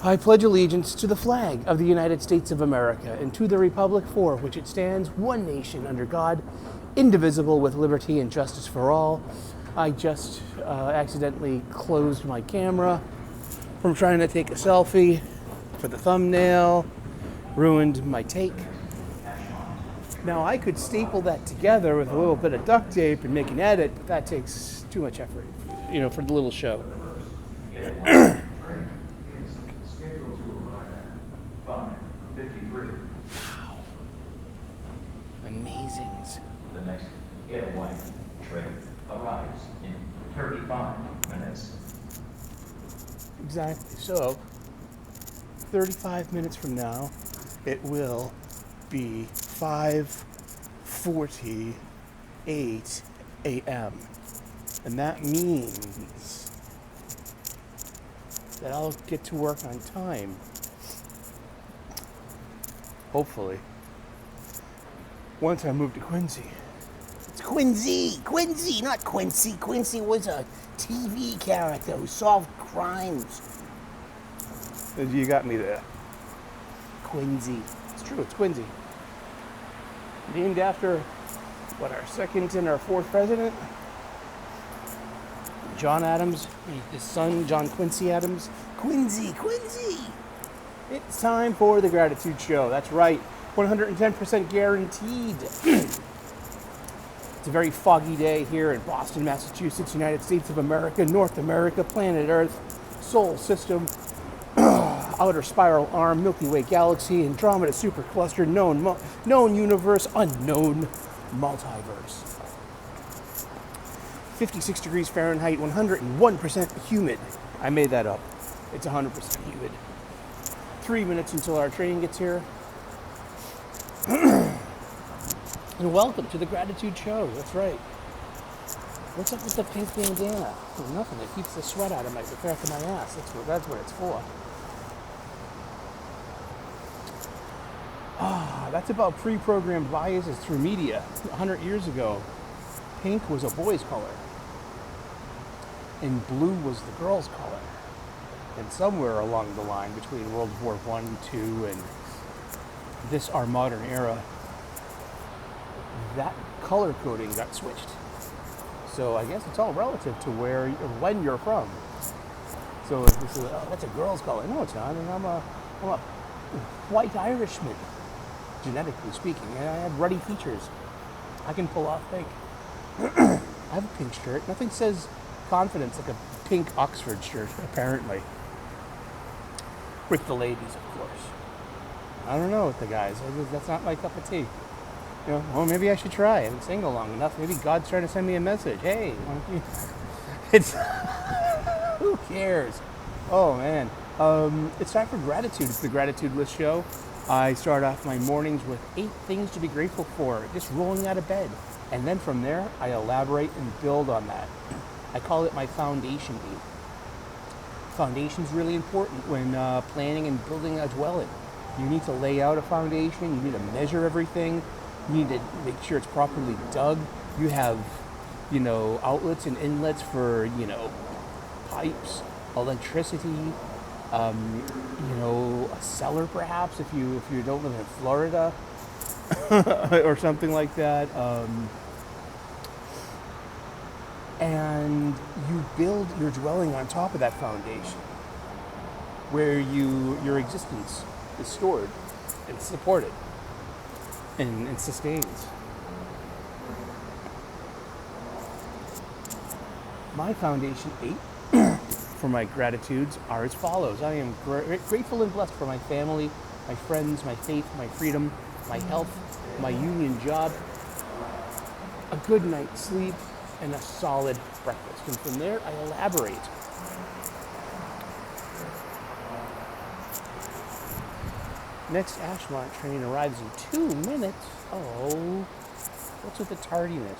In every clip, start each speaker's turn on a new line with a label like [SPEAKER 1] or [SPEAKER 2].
[SPEAKER 1] I pledge allegiance to the flag of the United States of America and to the republic for which it stands, one nation under God, indivisible with liberty and justice for all. I just accidentally closed my camera from trying to take a selfie for the thumbnail, ruined my take. Now I could staple that together with a little bit of duct tape and make an edit, but that takes too much effort, for the little show. Wow. Amazing.
[SPEAKER 2] The next airline train arrives in 35 minutes.
[SPEAKER 1] Exactly. So, 35 minutes from now, it will be 5:48 a.m. And that means that I'll get to work on time. Hopefully. Once I move to Quincy. It's Quincy, not Quincy. Quincy was a TV character who solved crimes. You got me there. Quincy. It's true, it's Quincy. Named after, our second and our fourth president? John Adams, his son, John Quincy Adams. Quincy! It's time for the Gratitude Show. That's right, 110% guaranteed. It's a very foggy day here in Boston, Massachusetts, United States of America, North America, planet Earth, Solar System, outer spiral arm, Milky Way galaxy, Andromeda supercluster, known universe, unknown multiverse. 56 degrees Fahrenheit, 101% humid. I made that up. It's 100% humid. 3 minutes until our train gets here. And welcome to the Gratitude Show. That's right. What's up with the pink bandana? Well, nothing. It keeps the sweat out of the back of my ass. That's what it's for. That's about pre-programmed biases through media. 100 years ago, pink was a boy's color, and blue was the girl's color. And somewhere along the line between World War I, II, and this our modern era, that color coding got switched. So I guess it's all relative to when you're from. So if this is, that's a girl's color. No, it's not. And I'm a white Irishman, genetically speaking. And I have ruddy features. I can pull off pink. I have a pink shirt. Nothing says confidence like a pink Oxford shirt, apparently. With the ladies, of course. I don't know with the guys. That's not my cup of tea. Well, maybe I should try. I haven't single long enough. Maybe God's trying to send me a message. Hey, it's who cares? Oh man, it's time for gratitude. It's the Gratitude List Show. I start off my mornings with 8 things to be grateful for, just rolling out of bed, and then from there I elaborate and build on that. I call it my foundation 8. Foundation's really important when planning and building a dwelling. You need to lay out a foundation. You need to measure everything. You need to make sure it's properly dug. You have, outlets and inlets for, pipes, electricity, a cellar perhaps if you don't live in Florida or something like that. And you build your dwelling on top of that foundation where your existence is stored and supported and sustains. My foundation 8 for my gratitudes are as follows. I am grateful and blessed for my family, my friends, my faith, my freedom, my health, my union job, a good night's sleep, and a solid breakfast. And from there, I elaborate. Next Ashmont train arrives in 2 minutes. Oh, what's with the tardiness?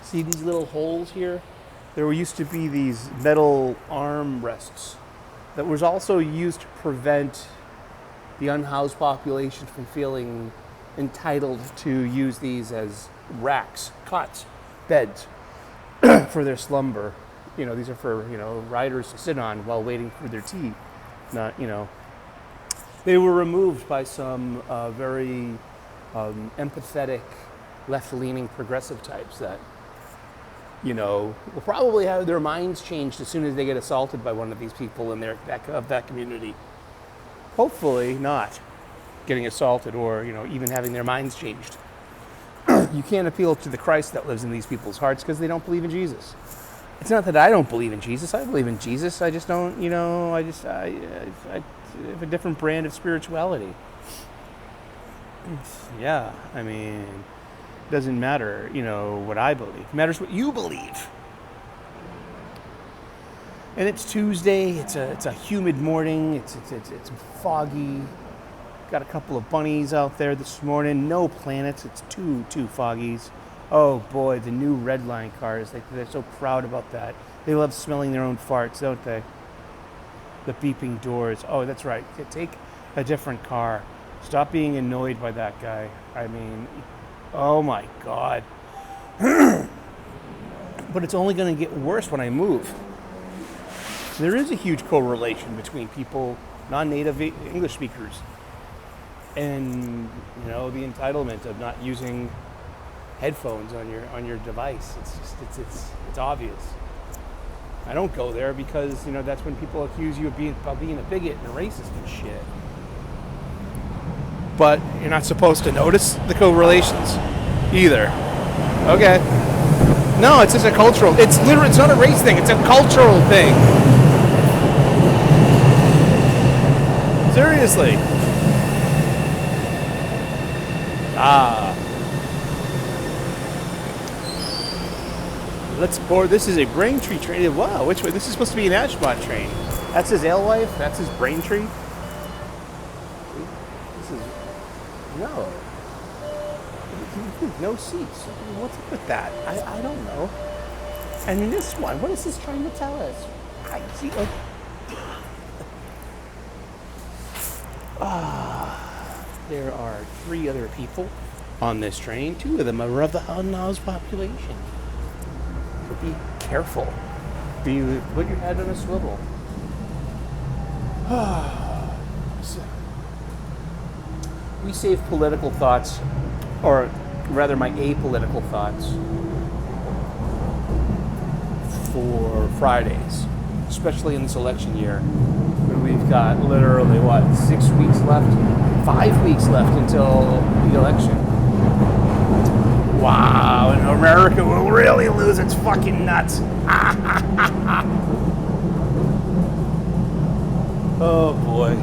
[SPEAKER 1] See these little holes here? There used to be these metal arm rests that was also used to prevent the unhoused population from feeling entitled to use these as racks, cots, beds. for their slumber. These are for, riders to sit on while waiting for their tea. Not, They were removed by some very empathetic, left-leaning progressive types that, will probably have their minds changed as soon as they get assaulted by one of these people in that community. Hopefully not getting assaulted or, even having their minds changed. You can't appeal to the Christ that lives in these people's hearts because they don't believe in Jesus. It's not that I don't believe in Jesus. I believe in Jesus. I just don't, I have a different brand of spirituality. Yeah, it doesn't matter, what I believe. It matters what you believe. And it's Tuesday. It's a humid morning. It's foggy. Got a couple of bunnies out there this morning. No planets. It's two foggies. Oh boy, the new red line cars. They're so proud about that. They love smelling their own farts, don't they? The beeping doors. Oh, that's right. Take a different car. Stop being annoyed by that guy. Oh my God. But it's only going to get worse when I move. There is a huge correlation between people, non-native English speakers, and the entitlement of not using headphones on your device. It's obvious. I don't go there because that's when people accuse you of being a bigot and a racist and shit. But you're not supposed to notice the correlations either. Okay. No, it's just a cultural. It's not a race thing. It's a cultural thing. Seriously. Let's board. This is a Braintree train. Wow, which way? This is supposed to be an Ashmont train. That's his alewife. That's his Braintree. This is no seats. What's up with that? I don't know. And in this one, what is this trying to tell us? I see. There are 3 other people on this train. 2 of them are of the unhoused population. So be careful. Put your head on a swivel. We save political thoughts, or rather my apolitical thoughts, for Fridays, especially in this election year. We've got literally, 6 weeks left? 5 weeks left until the election. Wow, and America will really lose its fucking nuts. Oh boy.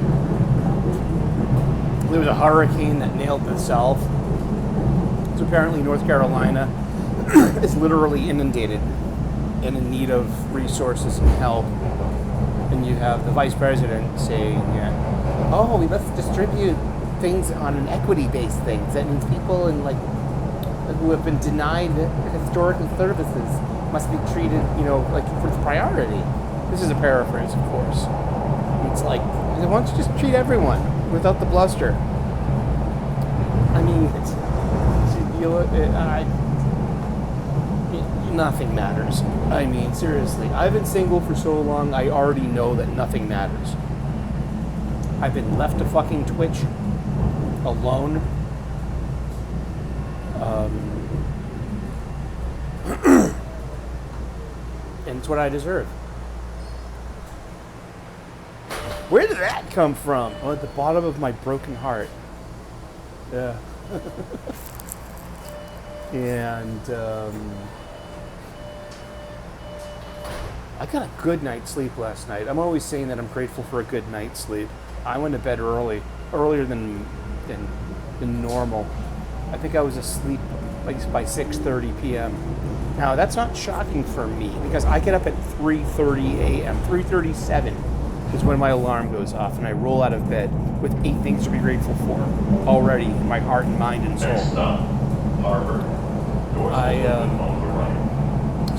[SPEAKER 1] There was a hurricane that nailed the South. So apparently North Carolina is literally inundated and in need of resources and help. And you have the vice president saying, we must distribute things on an equity-based thing. That means people who have been denied historical services must be treated, for priority. This is a paraphrase, of course. It's like, why don't you just treat everyone without the bluster? Nothing matters. Seriously, I've been single for so long, I already know that nothing matters. I've been left to fucking Twitch alone. And it's what I deserve. Where did that come from? Oh, at the bottom of my broken heart. Yeah. And I got a good night's sleep last night. I'm always saying that I'm grateful for a good night's sleep. I went to bed earlier than normal. I think I was asleep by 6:30 p.m. Now, that's not shocking for me because I get up at 3:30 a.m. 3:37 is when my alarm goes off, and I roll out of bed with 8 things to be grateful for already in my heart and mind and soul.
[SPEAKER 2] Next stop, Harvard.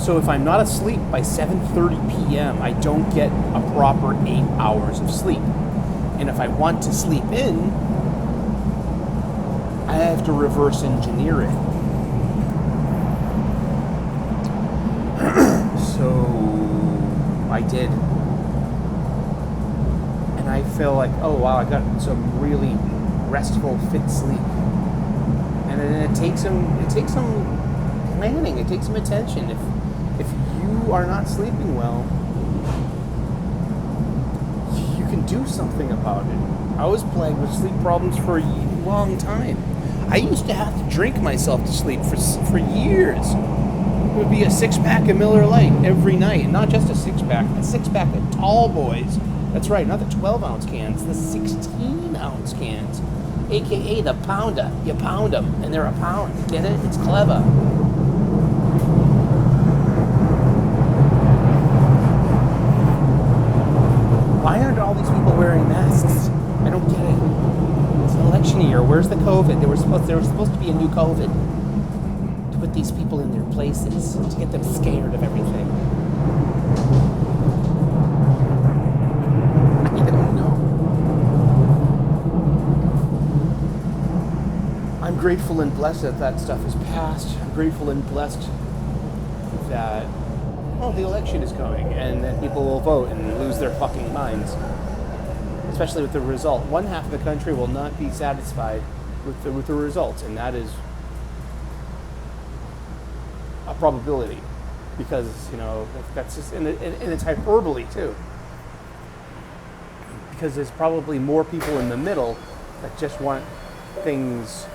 [SPEAKER 1] So if I'm not asleep by 7:30 p.m., I don't get a proper 8 hours of sleep. And if I want to sleep in, I have to reverse engineer it. So I did. And I feel like, oh wow, I got some really restful, fit sleep. And then it takes some planning, it takes some attention. If you are not sleeping well, you can do something about it. I was plagued with sleep problems for a long time. I used to have to drink myself to sleep for years. It would be a 6-pack of Miller Lite every night. And not just a 6-pack of tall boys. That's right, not the 12-ounce cans, the 16-ounce cans. AKA the pounder. You pound them, and they're a pound. Get it? It's clever. Why aren't all these people wearing masks? I don't get it. It's an election year. Where's the COVID? There was supposed to be a new COVID to put these people in their places, to get them scared of everything. I don't know. I'm grateful and blessed that stuff is passed. I'm grateful and blessed that the election is coming, and then people will vote and lose their fucking minds. Especially with the result. One half of the country will not be satisfied with the results, and that is a probability. Because, that's just, and it's hyperbole too. Because there's probably more people in the middle that just want things.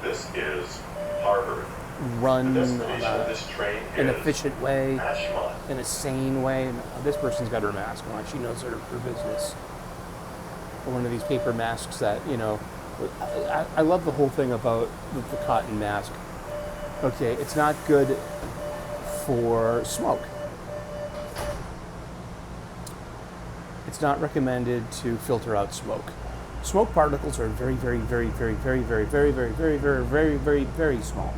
[SPEAKER 2] This is Harvard.
[SPEAKER 1] Run
[SPEAKER 2] The destination of this train
[SPEAKER 1] an
[SPEAKER 2] is
[SPEAKER 1] efficient way,
[SPEAKER 2] Ashmont.
[SPEAKER 1] in a sane way. This person's got her mask on. She knows her business. One of these paper masks that, I love the whole thing about the cotton mask. Okay, it's not good for smoke. It's not recommended to filter out smoke. Smoke particles are very, very, very, very, very, very, very, very, very, very, very, very, very small.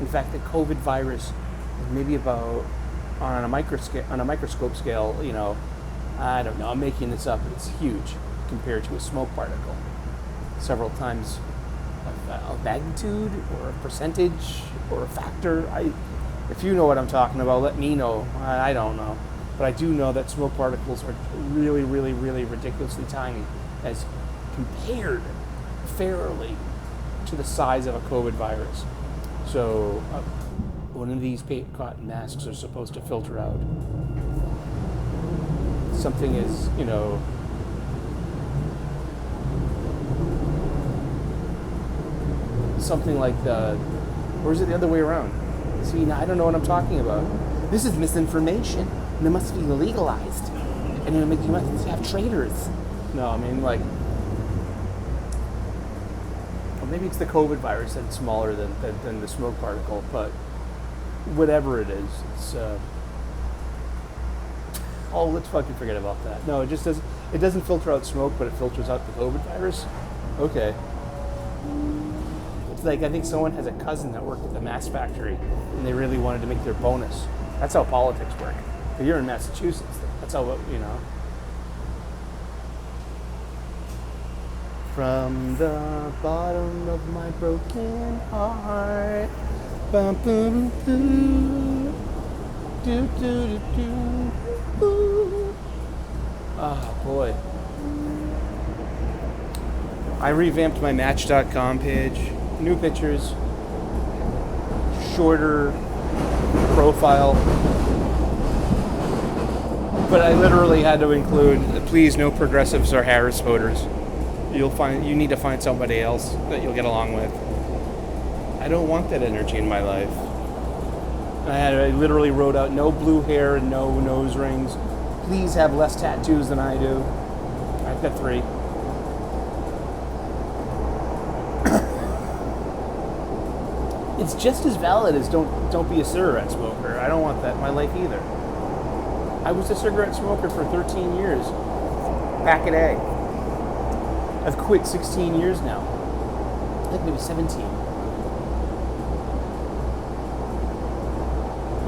[SPEAKER 1] In fact, the COVID virus is maybe about on a microscope scale. I don't know. I'm making this up, but it's huge compared to a smoke particle. Several times of magnitude, or a percentage, or a factor. If you know what I'm talking about, let me know. I don't know, but I do know that smoke particles are really, really, really ridiculously tiny, as compared fairly to the size of a COVID virus. So one of these cotton masks are supposed to filter out something is, something like or is it the other way around? See, now I don't know what I'm talking about. This is misinformation, and it must be legalized, and you must have traders. No, I mean, well, maybe it's the COVID virus that's smaller than the smoke particle, but whatever it is, it's. Let's fucking forget about that. No, it just doesn't. It doesn't filter out smoke, but it filters out the COVID virus. Okay. It's like, I think someone has a cousin that worked at the mask factory, and they really wanted to make their bonus. That's how politics work. If you're in Massachusetts, that's how, From the bottom of my broken heart, bum, bum, bum, do, do, do, do, ooh. Oh boy. I revamped my Match.com page. New pictures, shorter profile. But I literally had to include, please, no progressives or Harris voters. You need to find somebody else that you'll get along with. I don't want that energy in my life. I literally wrote out no blue hair and no nose rings. Please have less tattoos than I do. I've got 3. It's just as valid as don't be a cigarette smoker. I don't want that in my life either. I was a cigarette smoker for 13 years. Back in A. I've quit 16 years now. I think maybe 17.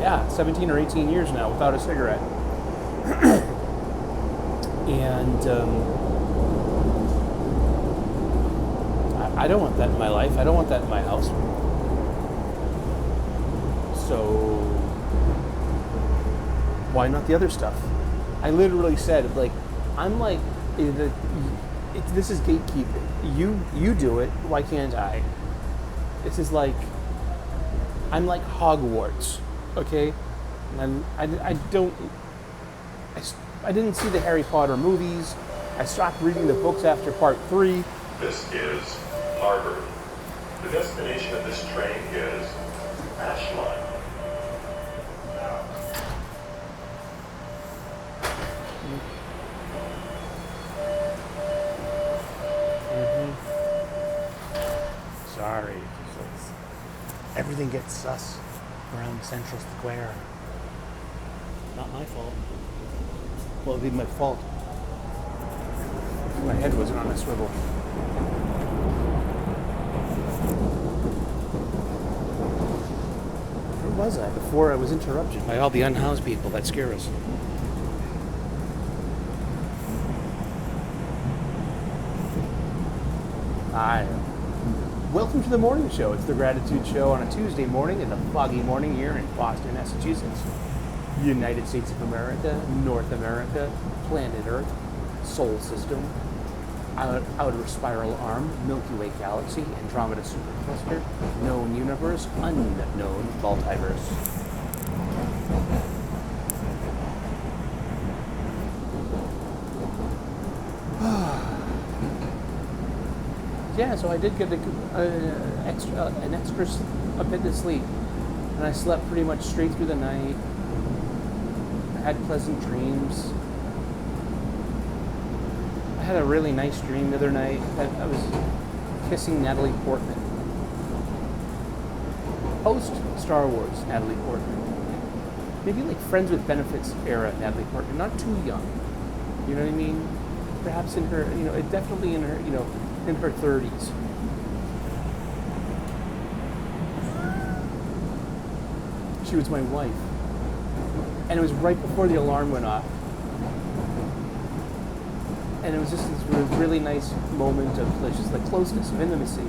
[SPEAKER 1] Yeah, 17 or 18 years now without a cigarette. And I don't want that in my life. I don't want that in my house. So why not the other stuff? I literally said, like, I'm like, this is gatekeeping. You do it. Why can't I? This is like, I'm like Hogwarts, okay? And I didn't see the Harry Potter movies. I stopped reading the books after part 3.
[SPEAKER 2] This is Harvard. The destination of this train is Ashland.
[SPEAKER 1] Sorry. Everything gets sus around Central Square. Not my fault. Well, it'd be my fault. My head wasn't on a swivel. Where was I before I was interrupted by all the unhoused people that scare us? Hi. Welcome to the morning show. It's the Gratitude Show on a Tuesday morning and a foggy morning here in Boston, Massachusetts. United States of America, North America, planet Earth, solar system, outer spiral arm, Milky Way galaxy, Andromeda supercluster, known universe, unknown multiverse. Yeah, so I did get an extra bit of sleep, and I slept pretty much straight through the night. I had pleasant dreams. I had a really nice dream the other night that I was kissing Natalie Portman. Post Star Wars Natalie Portman. Maybe like Friends with Benefits era Natalie Portman, not too young. You know what I mean? Perhaps in her, definitely in her, in her 30s. She was my wife. And it was right before the alarm went off. And it was just this really nice moment of just the closeness, of intimacy,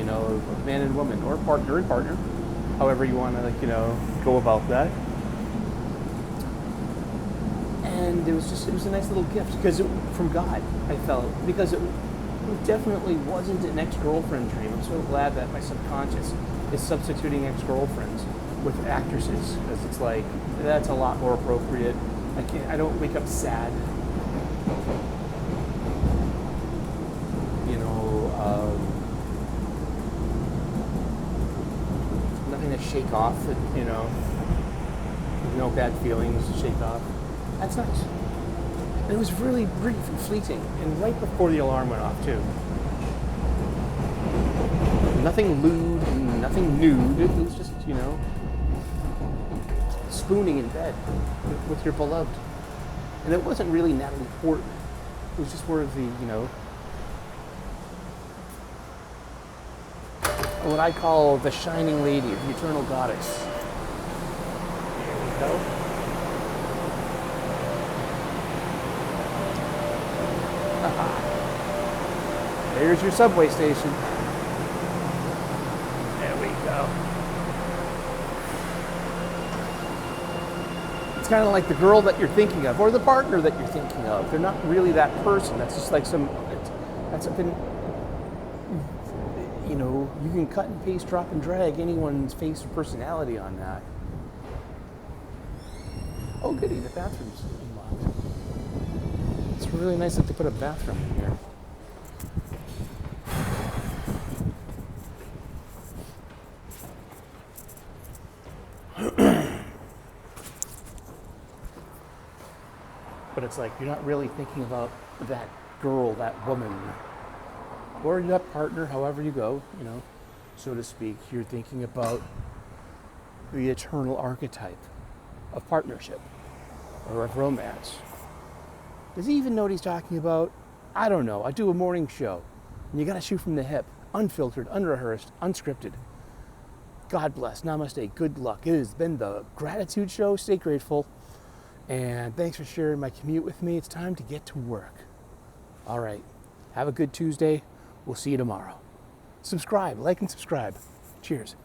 [SPEAKER 1] of man and woman, or partner and partner, however you want to, go about that. And it was a nice little gift because from God, I felt, because it definitely wasn't an ex-girlfriend dream. I'm so glad that my subconscious is substituting ex-girlfriends with actresses, because it's like, that's a lot more appropriate. I don't wake up sad. Nothing to shake off, no bad feelings to shake off. That's nice. And it was really brief and fleeting, and right before the alarm went off, too. Nothing lewd, nothing nude. It was just, spooning in bed with your beloved. And it wasn't really Natalie Portman. It was just more of the, what I call the shining lady, the eternal goddess. There we go. There's your subway station. There we go. It's kind of like the girl that you're thinking of, or the partner that you're thinking of. They're not really that person. That's just like that's been, you can cut and paste, drop and drag anyone's face or personality on that. Oh goody, the bathroom's unlocked. It's really nice that they put a bathroom in here. But it's like, you're not really thinking about that girl, that woman, or that partner, however you go, so to speak. You're thinking about the eternal archetype of partnership or of romance. Does he even know what he's talking about? I don't know. I do a morning show, and you gotta shoot from the hip, unfiltered, unrehearsed, unscripted. God bless. Namaste. Good luck. It has been the Gratitude Show. Stay grateful. And thanks for sharing my commute with me. It's time to get to work. All right. Have a good Tuesday. We'll see you tomorrow. Subscribe, like and subscribe. Cheers.